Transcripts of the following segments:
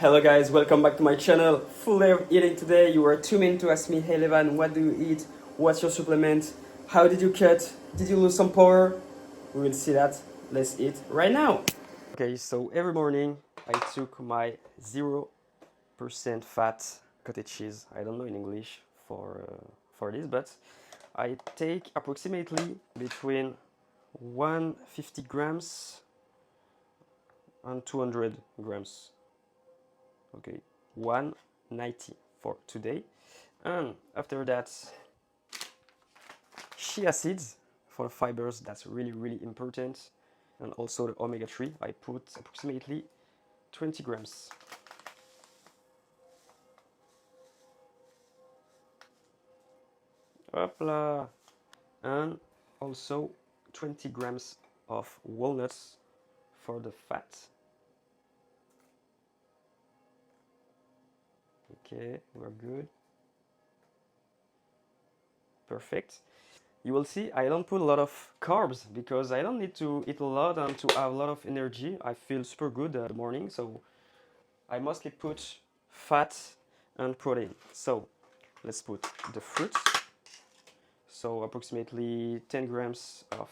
Hello guys, welcome back to my channel. Full of eating today. You were tuning to ask me, hey Levan, what do you eat? What's your supplement? How did you cut? Did you lose some power? We will see that. Let's eat right now. Okay, so every morning I took my 0% fat cottage cheese. I don't know in English for this, but I take approximately between 150 grams and 200 grams. Okay, 190 for today. And after that, chia seeds for fibers, that's really important. And also the omega-3, I put approximately 20 grams. Hopla. And also 20 grams of walnuts for the fat. Okay, we're good. Perfect. You will see I don't put a lot of carbs because I don't need to eat a lot and to have a lot of energy. I feel super good in the morning, so I mostly put fat and protein. So let's put the fruit. So approximately 10 grams of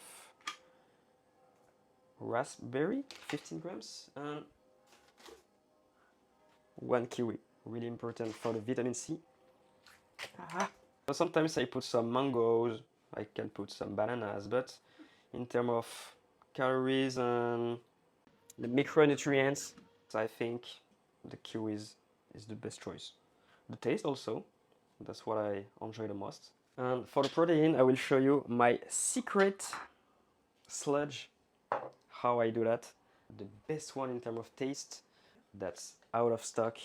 raspberry, 15 grams, and 1 kiwi. Really important for the vitamin C. So sometimes I put some mangoes, I can put some bananas, but in terms of calories and the micronutrients, I think the kiwi is the best choice. The taste also, that's what I enjoy the most. And for the protein, I will show you my secret sludge, how I do that. The best one in terms of taste, that's out of stock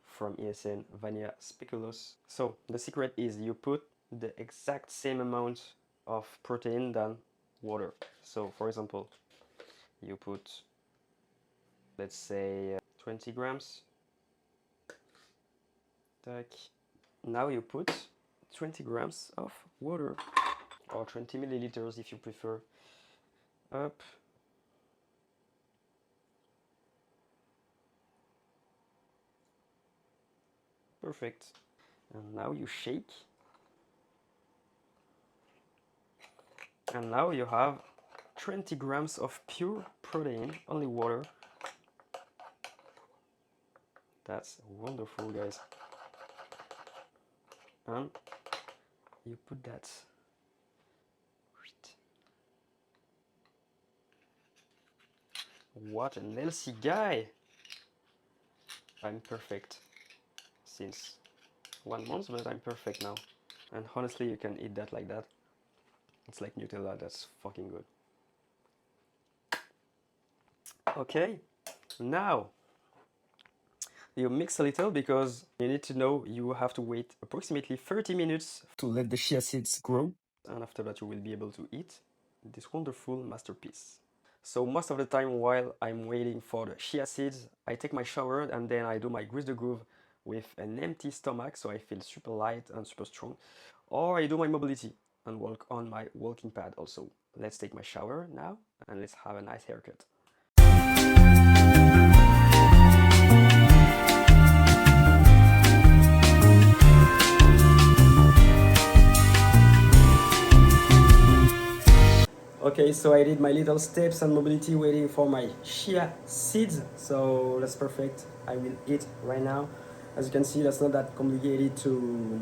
from ESN, Vanilla Speculoos. So the secret is you put the exact same amount of protein than water. So for example, you put, let's say 20 grams. Now you put 20 grams of water, or 20 milliliters if you prefer. Up. Perfect. And now you shake. And now you have 20 grams of pure protein, only water. That's wonderful, guys. And you put that. What an healthy guy! I'm perfect since 1 month, but I'm perfect now. And honestly, you can eat that like that. It's like Nutella, that's fucking good. Okay, now you mix a little because you need to know you have to wait approximately 30 minutes to let the chia seeds grow. And after that, you will be able to eat this wonderful masterpiece. So most of the time while I'm waiting for the chia seeds, I take my shower and then I do my grease the groove with an empty stomach, so I feel super light and super strong. Or I do my mobility and walk on my walking pad also. Let's take my shower now and let's have a nice haircut. Okay, so I did my little steps and mobility waiting for my chia seeds. So that's perfect. I will eat right now. As you can see, that's not that complicated to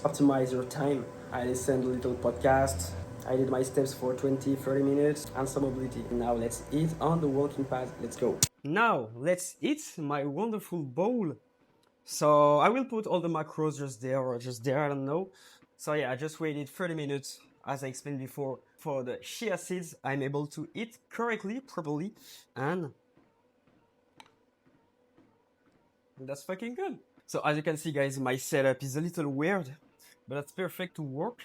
optimize your time. I listened to a little podcast. I did my steps for 20-30 minutes and some mobility. Now let's eat on the walking path. Let's go. Now let's eat my wonderful bowl. So I will put all the macros just there or just there, I don't know. So yeah, I just waited 30 minutes, as I explained before, for the chia seeds. I'm able to eat correctly, properly, and that's fucking good. So as you can see, guys, my setup is a little weird, but that's perfect to work,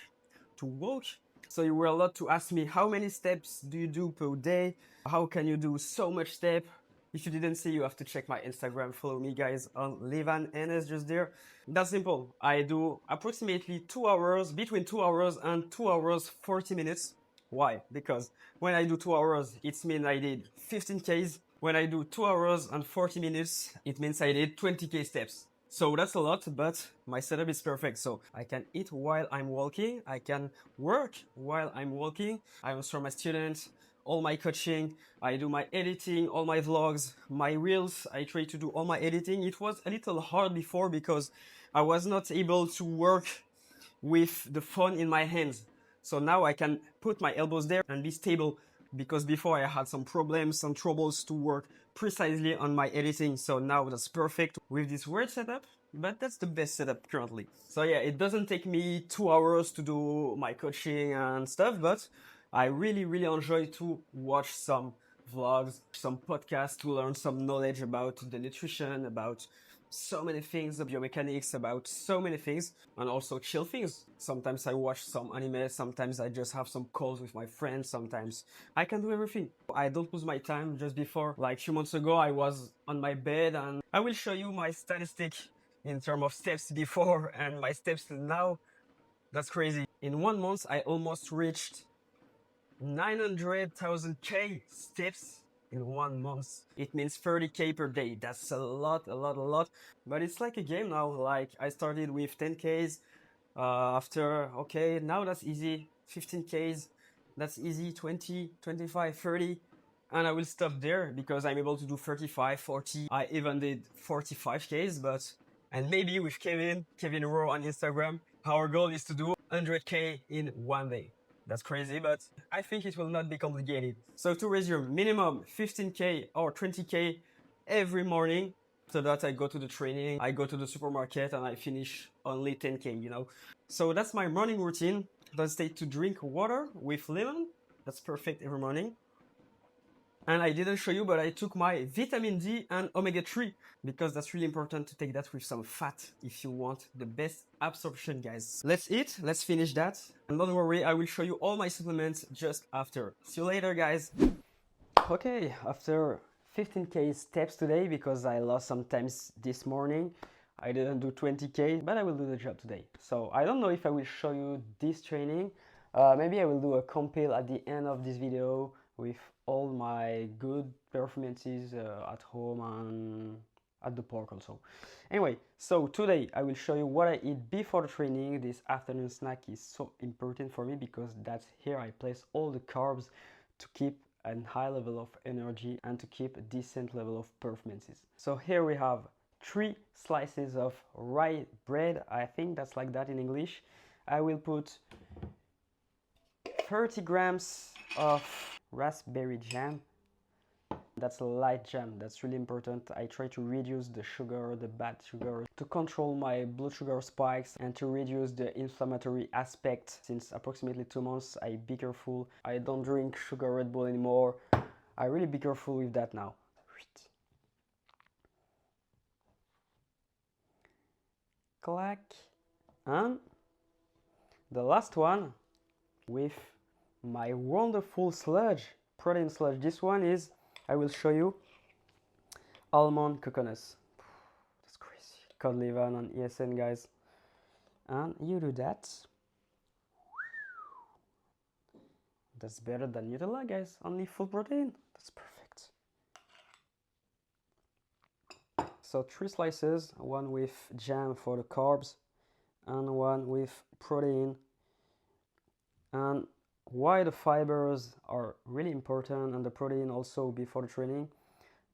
to walk. So you were a lot to ask me, how many steps do you do per day? How can you do so much step? If you didn't see, you have to check my Instagram. Follow me, guys, on Levan NS just there. That's simple. I do approximately 2 hours, between 2 hours and 2 hours 40 minutes. Why? Because when I do 2 hours, it means I did 15 Ks. When I do 2 hours and 40 minutes, it means I did 20k steps. So that's a lot, but my setup is perfect. So I can eat while I'm walking. I can work while I'm walking. I answer my students, all my coaching. I do my editing, all my vlogs, my reels. I try to do all my editing. It was a little hard before because I was not able to work with the phone in my hands. So now I can put my elbows there and be stable, because before I had some problems, some troubles to work precisely on my editing. So now that's perfect with this weird setup, but that's the best setup currently. So yeah, it doesn't take me 2 hours to do my coaching and stuff, but I really, really enjoy to watch some vlogs, some podcasts to learn some knowledge about the nutrition, about so many things, the biomechanics, about so many things, and also chill things. Sometimes I watch some anime, sometimes I just have some calls with my friends, sometimes I can do everything. I don't lose my time. Just before, like a few months ago, I was on my bed, and I will show you my statistic in terms of steps before and my steps now. That's crazy. In 1 month, I almost reached 900,000 K steps in 1 month. It means 30k per day. That's a lot, a lot, a lot. But it's like a game now. Like I started with 10k's. After, okay, now that's easy. 15k's. That's easy. 20, 25, 30. And I will stop there because I'm able to do 35, 40. I even did 45k's, but and maybe with Kevin Rowe on Instagram, our goal is to do 100k in 1 day. That's crazy, but I think it will not be complicated. So to resume, minimum 15k or 20k every morning. So that I go to the training, I go to the supermarket, and I finish only 10k, you know. So that's my morning routine. Don't stay to drink water with lemon. That's perfect every morning. And I didn't show you, but I took my vitamin D and omega-3 because that's really important to take that with some fat if you want the best absorption, guys. Let's eat, let's finish that. And don't worry, I will show you all my supplements just after. See you later, guys. Okay, after 15k steps today, because I lost some times this morning, I didn't do 20k, but I will do the job today. So I don't know if I will show you this training. Maybe I will do a compile at the end of this video with all my good performances at home and at the park also. Anyway, so today I will show you what I eat before the training. This afternoon snack is so important for me because that's here I place all the carbs to keep a high level of energy and to keep a decent level of performances. So here we have 3 slices of rye bread. I think that's like that in English. I will put 30 grams of raspberry jam. That's a light jam, that's really important. I try to reduce the sugar, the bad sugar, to control my blood sugar spikes and to reduce the inflammatory aspect. Since approximately 2 months, I be careful. I don't drink sugar Red Bull anymore. I really be careful with that now. Clack. And the last one with my wonderful sludge, protein sludge. This one is, I will show you, almond coconuts. That's crazy. Code Levan on ESN, guys. And you do that. That's better than Nutella, guys. Only full protein. That's perfect. So 3 slices, one with jam for the carbs and one with protein. And why the fibers are really important and the protein also before the training,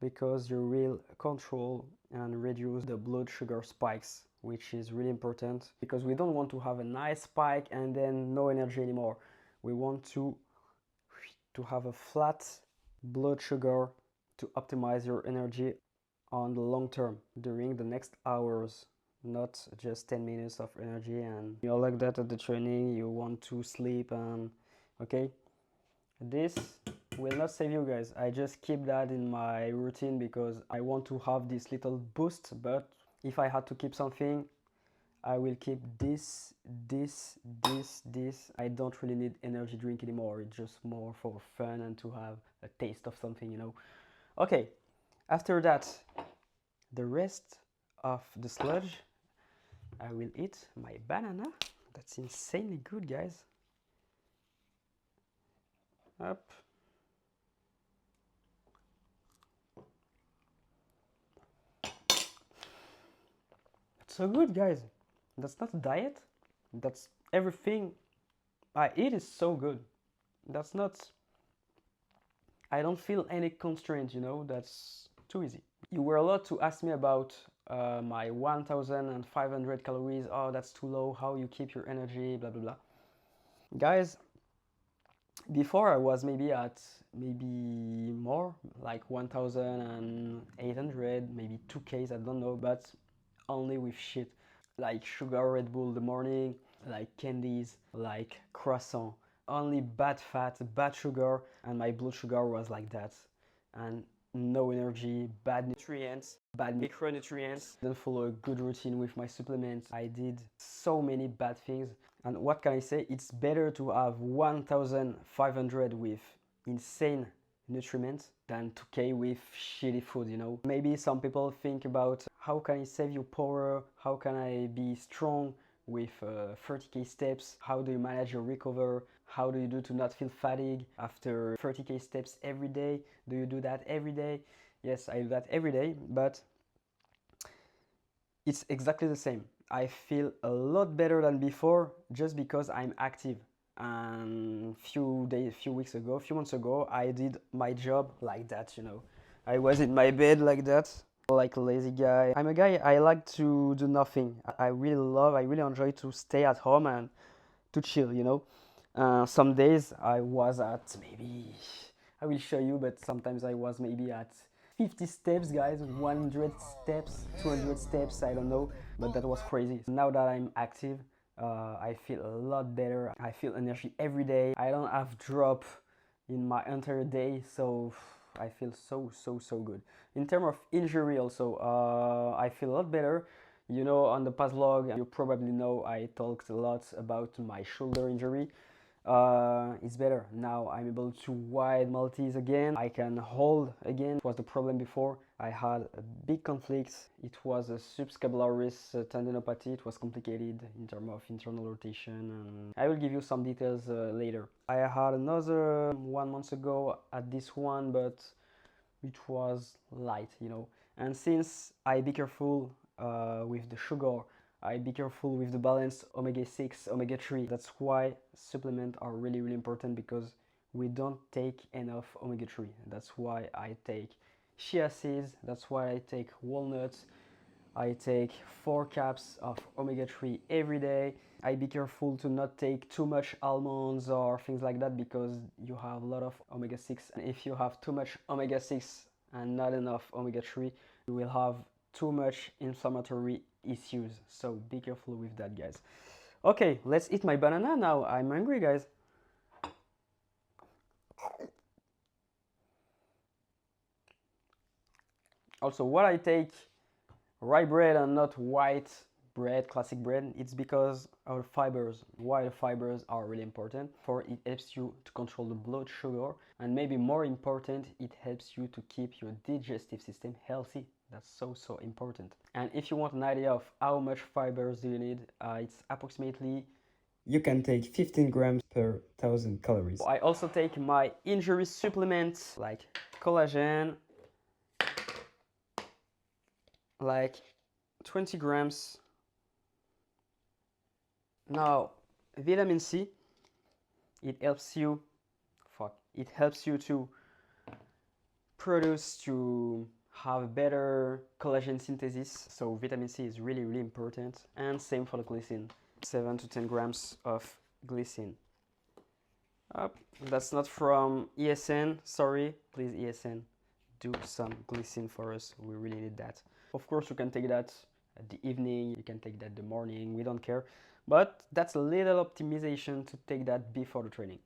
because you will control and reduce the blood sugar spikes, which is really important because we don't want to have a nice spike and then no energy anymore. We want to have a flat blood sugar to optimize your energy on the long term during the next hours, not just 10 minutes of energy and you're like that at the training, you want to sleep. And okay, this will not save you, guys. I just keep that in my routine because I want to have this little boost, but if I had to keep something, I will keep this. I don't really need energy drink anymore. It's just more for fun and to have a taste of something, you know. Okay, after that, the rest of the sludge, I will eat my banana. That's insanely good, guys. Up. so good, guys. That's not a diet. That's everything I eat is so good. That's not, I don't feel any constraint, you know, that's too easy. You were allowed to ask me about my 1500 calories. Oh, that's too low. How you keep your energy, blah, blah, blah. Guys, before I was maybe at maybe more, like 1800, maybe 2Ks, I don't know, but only with shit. Like sugar Red Bull in the morning, like candies, like croissant. Only bad fat, bad sugar, and my blood sugar was like that. And no energy, bad nutrients, bad micronutrients. Didn't follow a good routine with my supplements. I did so many bad things. And what can I say? It's better to have 1500 with insane nutrients than 2K with shitty food, you know. Maybe some people think about how can I save your power, how can I be strong with 30K steps, how do you manage your recover, how do you do to not feel fatigue after 30K steps every day, do you do that every day? Yes, I do that every day, but it's exactly the same. I feel a lot better than before just because I'm active. And few weeks ago, a few months ago, I did my job like that, you know. I was in my bed like that, like a lazy guy. I'm a guy, I like to do nothing. I really enjoy to stay at home and to chill, you know. Some days I was at maybe, I will show you, but sometimes I was maybe at 50 steps, guys, 100 steps, 200 steps, I don't know, but that was crazy. Now that I'm active, I feel a lot better. I feel energy every day. I don't have drop in my entire day, so I feel so good. In terms of injury also, I feel a lot better. You know, on the past vlog, you probably know I talked a lot about my shoulder injury. It's better. Now I'm able to wide Maltese again. I can hold again. It was the problem before. I had a big conflict. It was a subscapularis tendinopathy. It was complicated in terms of internal rotation. And I will give you some details later. I had another 1 month ago at this one, but it was light, you know. And since I be careful with the sugar, I be careful with the balance omega-6, omega-3. That's why supplements are really important, because we don't take enough omega-3. That's why I take chia seeds, that's why I take walnuts. I take 4 caps of omega-3 every day. I be careful to not take too much almonds or things like that, because you have a lot of omega-6. And if you have too much omega-6 and not enough omega-3, you will have too much inflammatory issues. So be careful with that, guys. Okay, let's eat my banana now. I'm hungry, guys. Also, what I take rye bread and not white bread, classic bread, it's because our fibers, why the fibers are really important. For it helps you to control the blood sugar, and maybe more important, it helps you to keep your digestive system healthy. That's so important. And if you want an idea of how much fibers do you need, it's approximately, you can take 15 grams per 1000 calories. I also take my injury supplements like collagen, like 20 grams. Now, vitamin C, it helps you to produce, to have better collagen synthesis. So vitamin C is really important. And same for the glycine, 7 to 10 grams of glycine. That's not from ESN, sorry. Please, ESN, do some glycine for us. We really need that. Of course, you can take that at the evening, you can take that in the morning, we don't care. But that's a little optimization to take that before the training.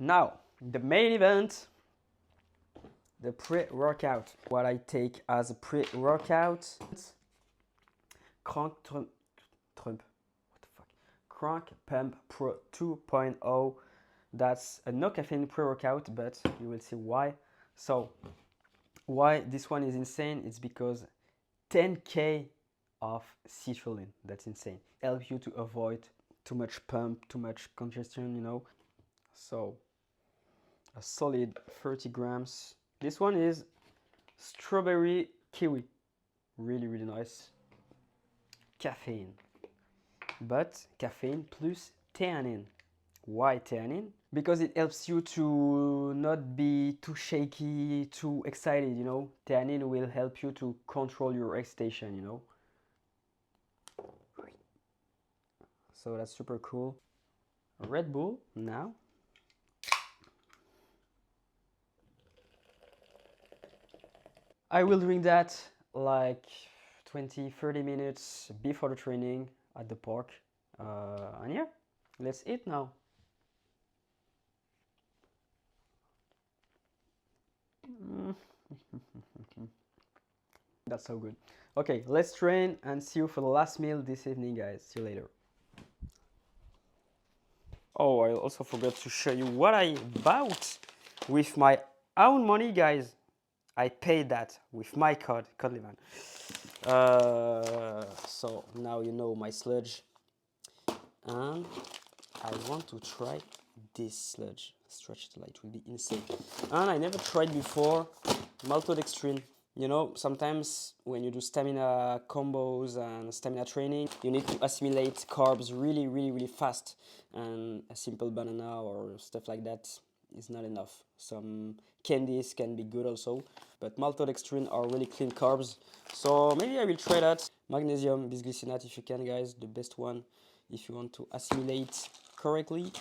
Now, the main event, the pre-workout. What I take as a pre-workout, Crank Pump Pro 2.0. That's a no caffeine pre-workout, but you will see why. So, why this one is insane? It's because 10K of citrulline. That's insane. Help you to avoid too much pump, too much congestion, you know. So a solid 30 grams. This one is strawberry kiwi. Really, really nice. Caffeine. But caffeine plus theanine. Why theanine? Because it helps you to not be too shaky, too excited, you know. Theanine will help you to control your excitation, you know. So that's super cool. Red Bull now. I will drink that like 20-30 minutes before the training at the park. And yeah, let's eat now. That's so good. Okay, let's train and see you for the last meal this evening, guys. See you later. Oh, I also forgot to show you what I bought with my own money, guys. I paid that with my code, Codliman. So now you know my sludge. And I want to try this sludge. Stretch the light will be insane. And I never tried before maltodextrin. You know, sometimes when you do stamina combos and stamina training, you need to assimilate carbs really, really, really fast. And a simple banana or stuff like that is not enough. Some candies can be good also, but maltodextrin are really clean carbs. So maybe I will try that. Magnesium bisglycinate if you can, guys, the best one if you want to assimilate correctly.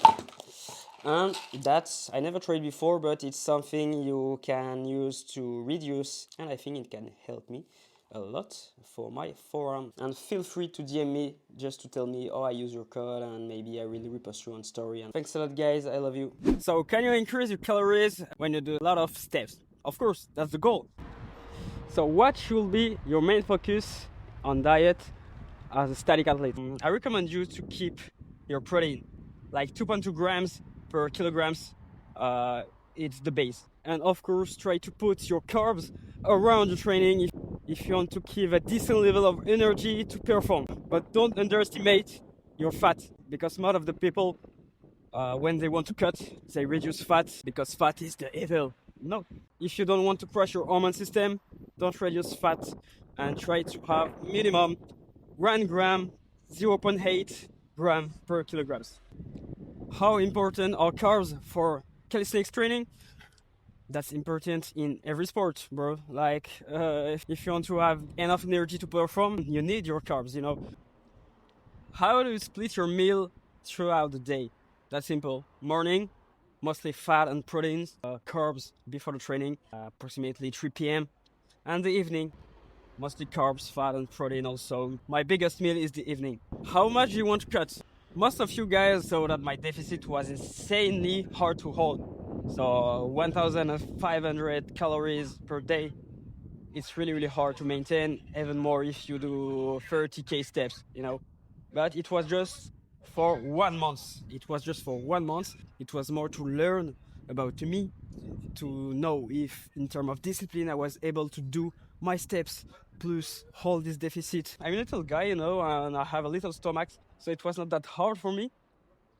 And that's, I never tried before, but it's something you can use to reduce, and I think it can help me a lot for my forearm. And feel free to DM me just to tell me, oh, I use your code, and maybe I will repost you on story. And thanks a lot, guys. I love you. So can you increase your calories when you do a lot of steps? Of course, that's the goal. So what should be your main focus on diet as a static athlete? I recommend you to keep your protein like 2.2 grams per kilograms. It's the base. And of course, try to put your carbs around the training if you want to keep a decent level of energy to perform. But don't underestimate your fat, because most of the people, when they want to cut, they reduce fat because fat is the evil. No. If you don't want to crush your hormone system, don't reduce fat and try to have minimum 1 gram, 0.8 gram per kilograms. How important are carbs for calisthenics training? That's important in every sport, bro. Like, if you want to have enough energy to perform, you need your carbs, you know. How do you split your meal throughout the day? That's simple. Morning, mostly fat and proteins, carbs before the training, approximately 3 p.m. And the evening, mostly carbs, fat and protein also. My biggest meal is the evening. How much do you want to cut? Most of you guys saw that my deficit was insanely hard to hold. So 1,500 calories per day. It's really, really hard to maintain, even more if you do 30K steps, you know. But it was just for 1 month. It was just for 1 month. It was more to learn about me, to know if in terms of discipline I was able to do my steps plus hold this deficit. I'm a little guy, you know, and I have a little stomach, so it was not that hard for me,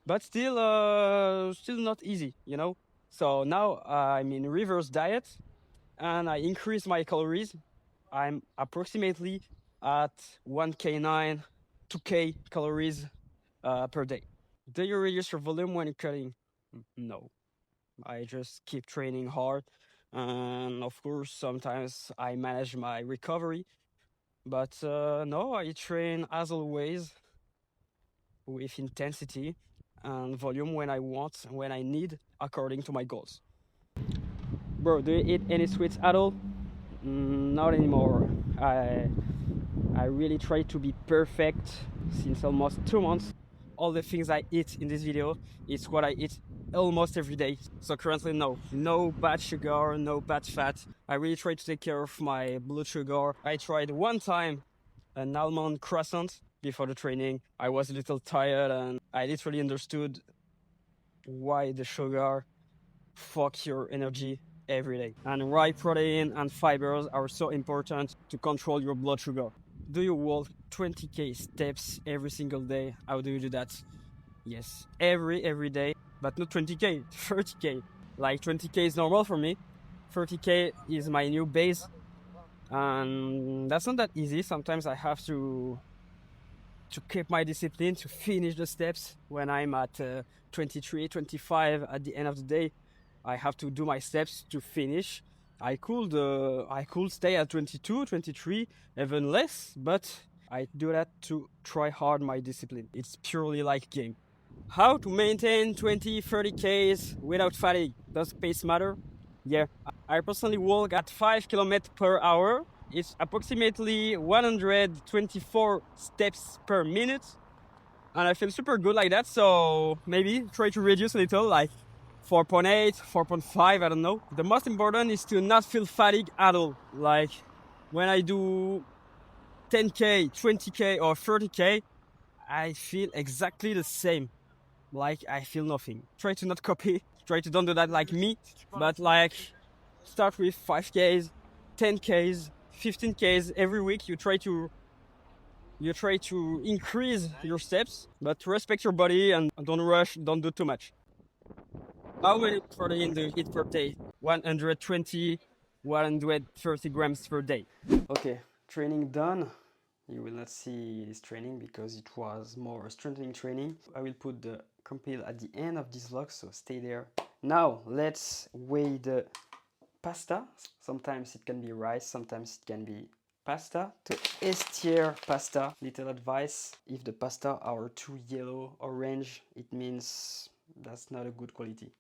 but still not easy, you know. So now I'm in reverse diet and I increase my calories. I'm approximately at 1K9, 2K calories per day. Do you reduce your volume when you're cutting? No. I just keep training hard. And of course, sometimes I manage my recovery. But no, I train as always with intensity and volume when I want, when I need, according to my goals. Bro, do you eat any sweets at all? Not anymore. I really try to be perfect since almost 2 months. All the things I eat in this video is what I eat almost every day. So currently no bad sugar, no bad fat. I really try to take care of my blood sugar. I tried one time an almond croissant before the training. I was a little tired and I literally understood why the sugar fuck your energy every day. And right protein and fibers are so important to control your blood sugar. Do you walk 20K steps every single day? How do you do that? Yes, every day, but not 20K, 30K. Like 20K is normal for me. 30K is my new base. And that's not that easy. Sometimes I have to keep my discipline to finish the steps when I'm at 23, 25 at the end of the day. I have to do my steps to finish. I could stay at 22, 23, even less, but I do that to try hard my discipline. It's purely like game. How to maintain 20, 30Ks without fatigue? Does pace matter? Yeah. I personally walk at 5 kilometers per hour. It's approximately 124 steps per minute. And I feel super good like that. So maybe try to reduce a little, like 4.8, 4.5, I don't know. The most important is to not feel fatigue at all. Like when I do 10K, 20K, or 30K, I feel exactly the same. Like I feel nothing. Try to not copy. Try to don't do that like me. But like start with 5Ks, 10Ks, 15Ks every week. You try to increase your steps, but respect your body and don't rush. Don't do too much. How many protein do you eat per day? 120, 130 grams per day. Okay, training done. You will not see this training because it was more strengthening training. I will put the compile at the end of this vlog, so stay there. Now let's weigh the pasta. Sometimes it can be rice, sometimes it can be pasta. To S-tier pasta, little advice: if the pasta are too yellow, orange, it means that's not a good quality.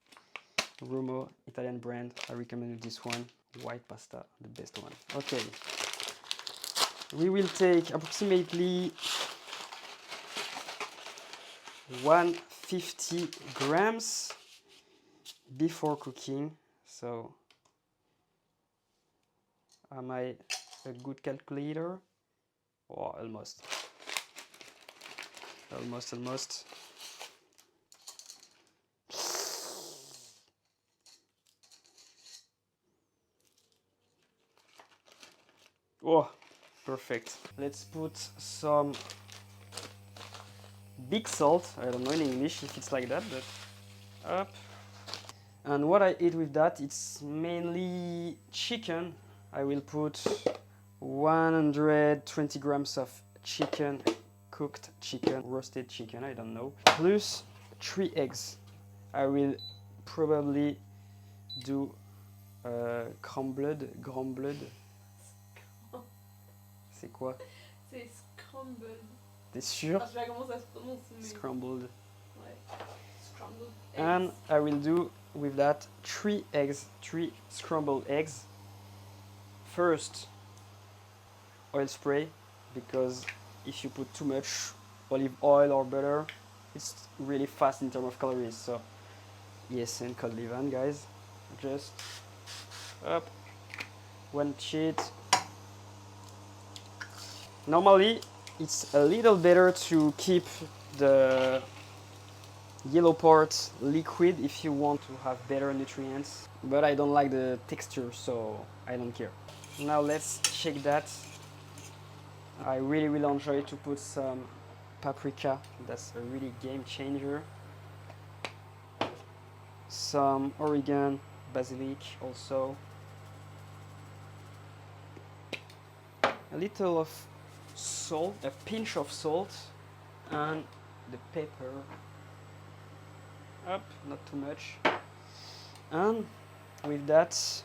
Rumo, Italian brand, I recommend you this one. White pasta, the best one. Okay, we will take approximately 150 grams before cooking. So am I a good calculator? Oh, almost. Almost. Oh, perfect. Let's put some big salt. I don't know in English if it's like that, but up. And what I eat with that, it's mainly chicken. I will put 120 grams of chicken, cooked chicken, roasted chicken, I don't know, plus 3 eggs. I will probably do crumbled. C'est quoi? C'est scrambled. T'es sûr? Je sais pas comment ça se prononce, mais... Scrambled. Ouais. Scrambled eggs. And I will do with that 3 eggs, 3 scrambled eggs. First, oil spray, because if you put too much olive oil or butter, it's really fast in terms of calories. So yes, and cold leaven, guys. Just up, one sheet. Normally, it's a little better to keep the yellow part liquid if you want to have better nutrients, but I don't like the texture, so I don't care. Now let's shake that. I really will enjoy to put some paprika. That's a really game changer. Some oregano, basilic also. A little of salt, a pinch of salt, and the pepper. Up, not too much. And with that,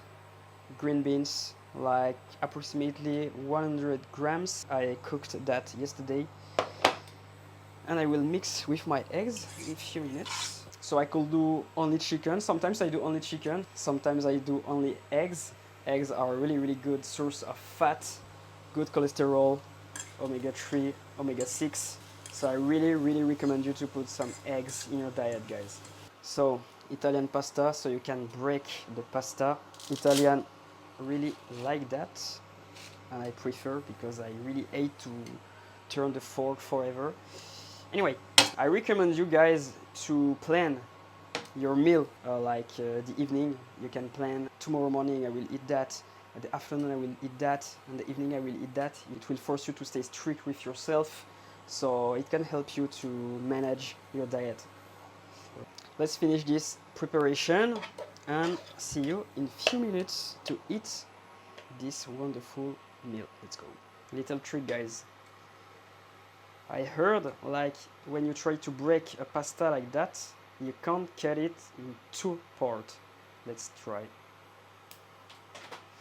green beans, like approximately 100 grams. I cooked that yesterday. And I will mix with my eggs in a few minutes. So I could do only chicken. Sometimes I do only chicken. Sometimes I do only eggs. Eggs are a really good source of fat, good cholesterol, omega-3, omega-6. So I really recommend you to put some eggs in your diet, guys. So Italian pasta, so you can break the pasta. Italian really like that, and I prefer because I really hate to turn the fork forever. Anyway, I recommend you guys to plan your meal the evening. You can plan tomorrow morning I will eat that, in the afternoon I will eat that, in the evening I will eat that. It will force you to stay strict with yourself, so it can help you to manage your diet. Let's finish this preparation. and see you in few minutes to eat this wonderful meal. Let's go. Little trick, guys. I heard like when you try to break a pasta like that, you can't cut it in two parts. Let's try.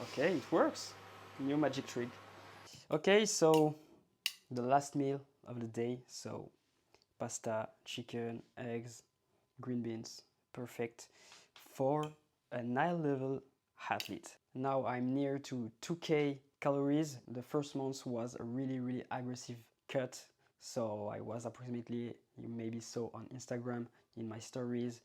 Okay, it works. New magic trick. Okay, so the last meal of the day. So pasta, chicken, eggs, green beans. Perfect for a high level athlete. Now I'm near to 2K calories. The first month was a really aggressive cut. So I was approximately, you maybe saw on Instagram in my stories,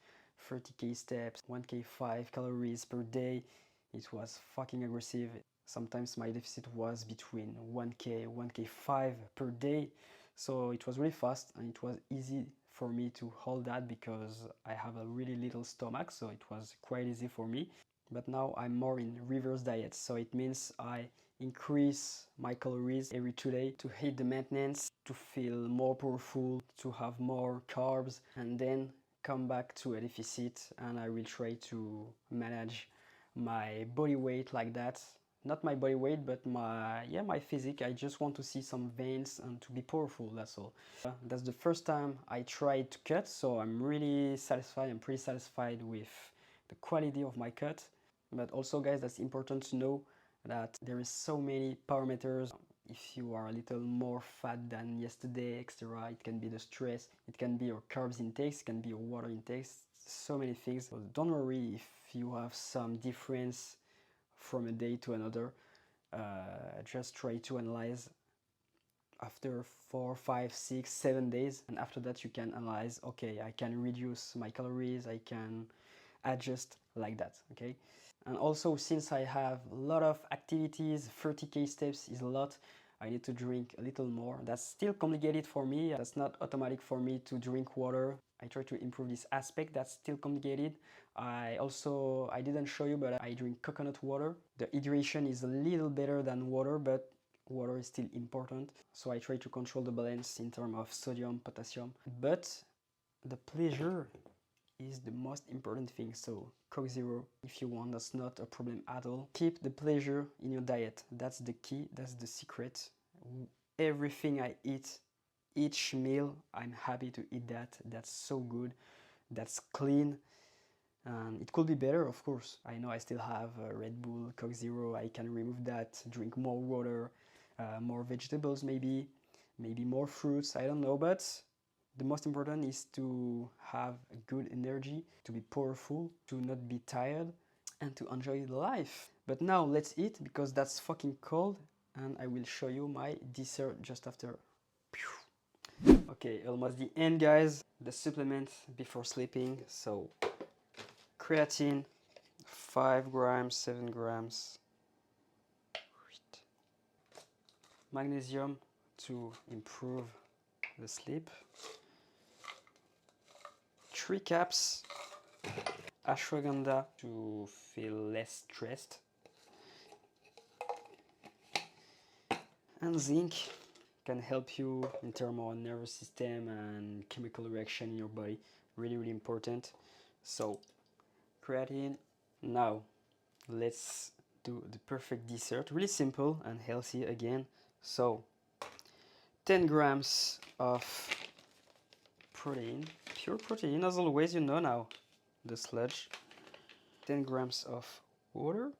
30K steps, 1K 5 calories per day. It was fucking aggressive. Sometimes my deficit was between 1K, 1K 5 per day. So it was really fast and it was easy for me to hold that because I have a really little stomach, so it was quite easy for me. But now I'm more in reverse diet, so it means I increase my calories every 2 days to hit the maintenance, to feel more powerful, to have more carbs, and then come back to a deficit, and I will try to manage my body weight like that. Not my body weight, but my physique. I just want to see some veins and to be powerful, that's all. That's the first time I tried to cut, so I'm really satisfied. I'm pretty satisfied with the quality of my cut. But also, guys, that's important to know that there is so many parameters. If you are a little more fat than yesterday, etc., it can be the stress, it can be your carbs intakes, it can be your water intakes, so many things. So don't worry if you have some difference from a day to another. Just try to analyze after 4, 5, 6, 7 days, and after that you can analyze, okay, I can reduce my calories, I can adjust like that, okay? And also, since I have a lot of activities, 30K steps is a lot, I need to drink a little more. That's still complicated for me. That's not automatic for me to drink water. I try to improve this aspect. That's still complicated. I didn't show you, but I drink coconut water. The hydration is a little better than water, but water is still important. So I try to control the balance in terms of sodium, potassium. But the pleasure is the most important thing. So Coke Zero, if you want, that's not a problem at all. Keep the pleasure in your diet. That's the key, that's the secret. Everything I eat, each meal, I'm happy to eat that. That's so good, that's clean. And it could be better, of course. I know I still have Red Bull, Coke Zero. I can remove that, drink more water, more vegetables maybe more fruits, I don't know. But the most important is to have a good energy, to be powerful, to not be tired, and to enjoy life. But now let's eat because that's fucking cold, and I will show you my dessert just after. Okay, almost the end, guys. The supplement before sleeping. So creatine, 5 grams, 7 grams. Magnesium to improve the sleep. 3 caps. Ashwagandha to feel less stressed. And zinc can help you in terms of nervous system and chemical reaction in your body. Really important. So creatine. Now let's do the perfect dessert. Really simple and healthy again. So 10 grams of protein, pure protein, as always, you know now, the sludge. 10 grams of water.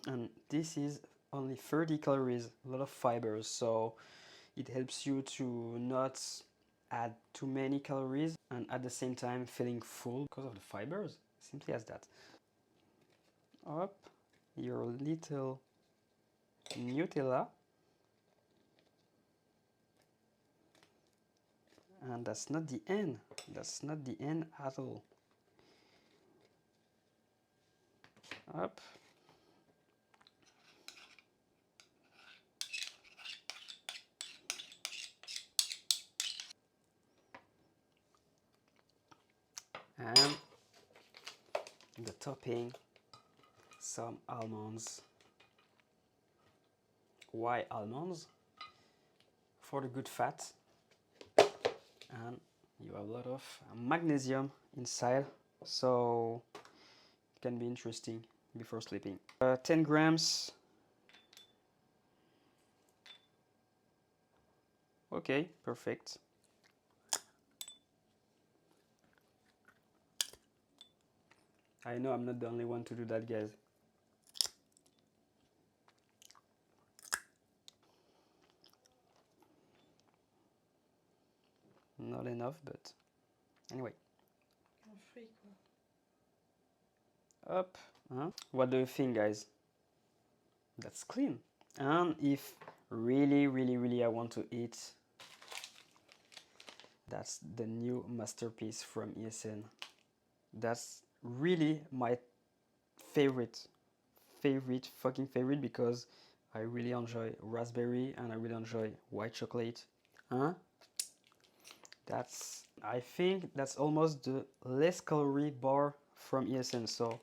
And this is only 30 calories, a lot of fibers, so it helps you to not add too many calories and at the same time feeling full because of the fibers, simply as that. Up your little Nutella. And that's not the end. That's not the end at all. Up. And the topping, some almonds. Why almonds? For the good fat. And you have a lot of magnesium inside. so it can be interesting before sleeping. 10 grams. Okay, perfect. I know I'm not the only one to do that, guys. Not enough, but anyway. Up. What do you think, guys? That's clean. And if really I want to eat, that's the new masterpiece from ESN. That's really my favorite fucking favorite, because I really enjoy raspberry and I really enjoy white chocolate. I think that's almost the less calorie bar from ESN, so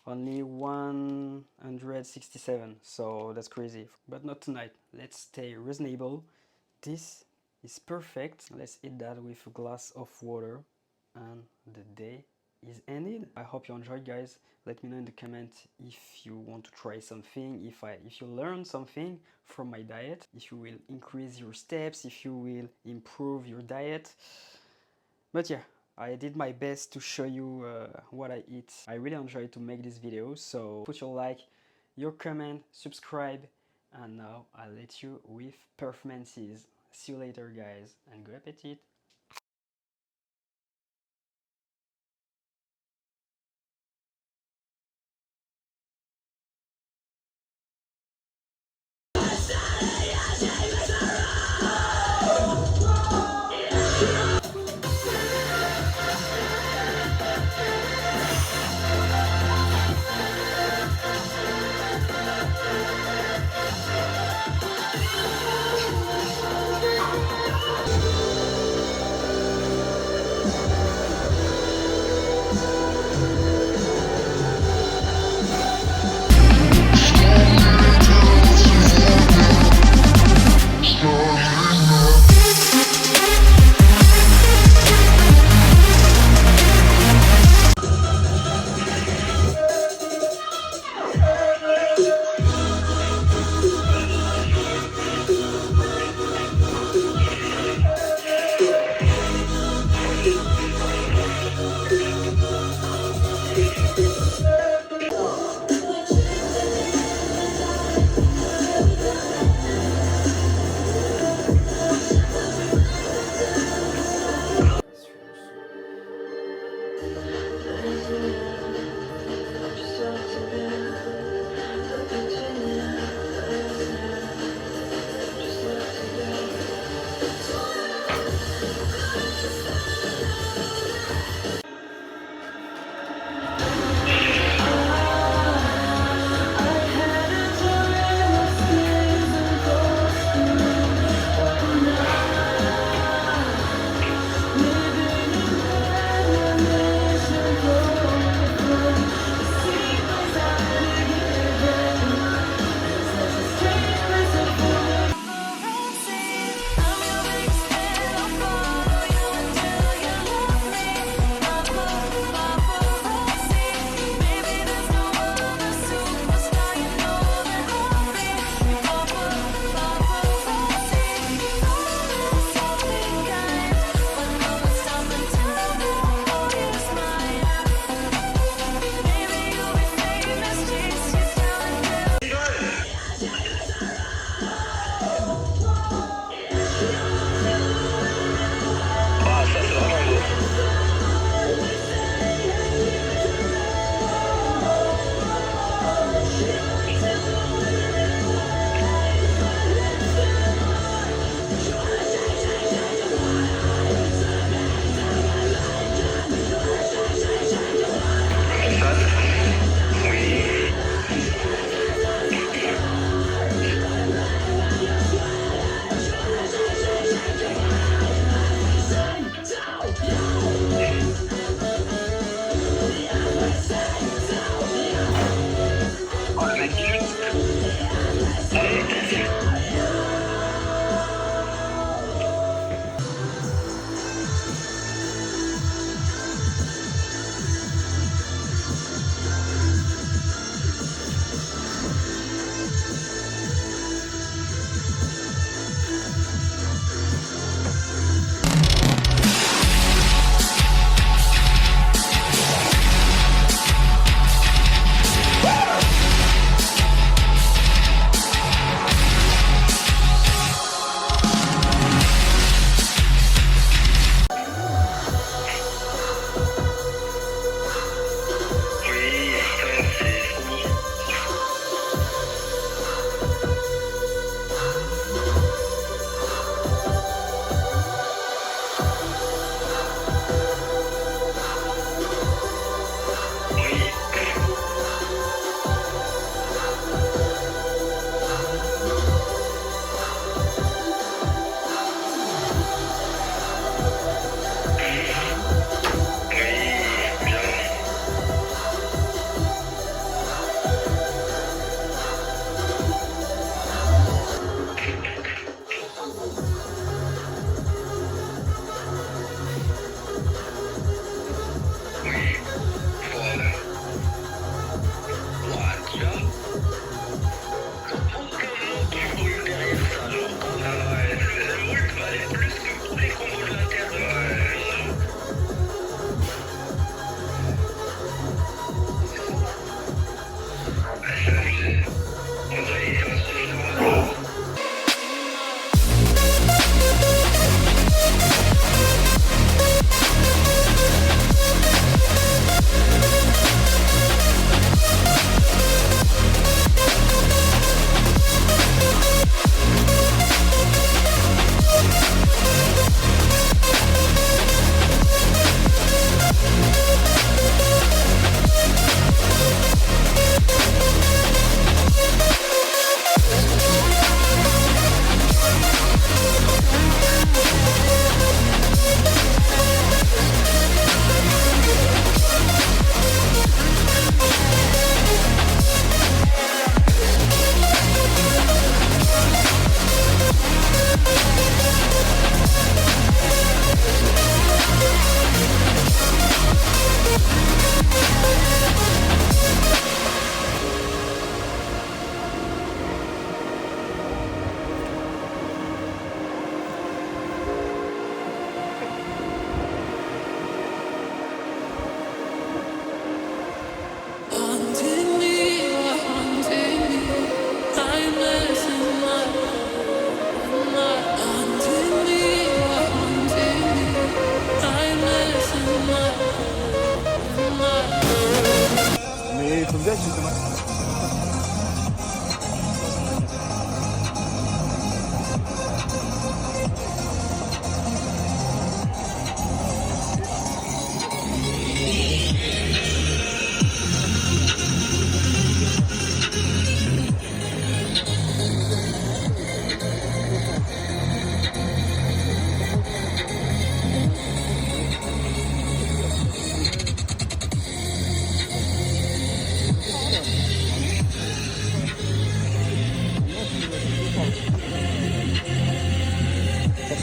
only 167, so that's crazy. But not tonight, let's stay reasonable. This is perfect. Let's eat that with a glass of water and the day is ended. I hope you enjoyed, guys. Let me know in the comments if you want to try something, if you learn something from my diet, if you will increase your steps, if you will improve your diet. But yeah, I did my best to show you what I eat. I really enjoyed to make this video, so put your like, your comment, subscribe, and now I'll let you with performances. See you later, guys, and good appetit!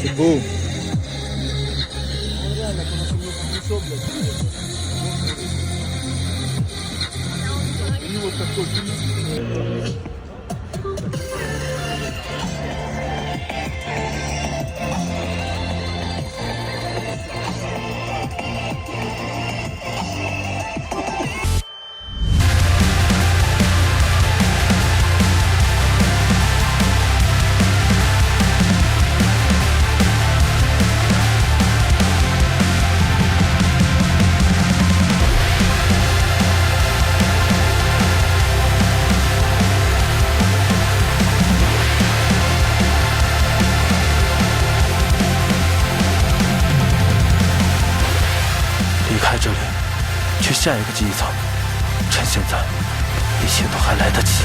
C'est beau.离开这里，去下一个记忆槽。趁现在，一切都还来得及。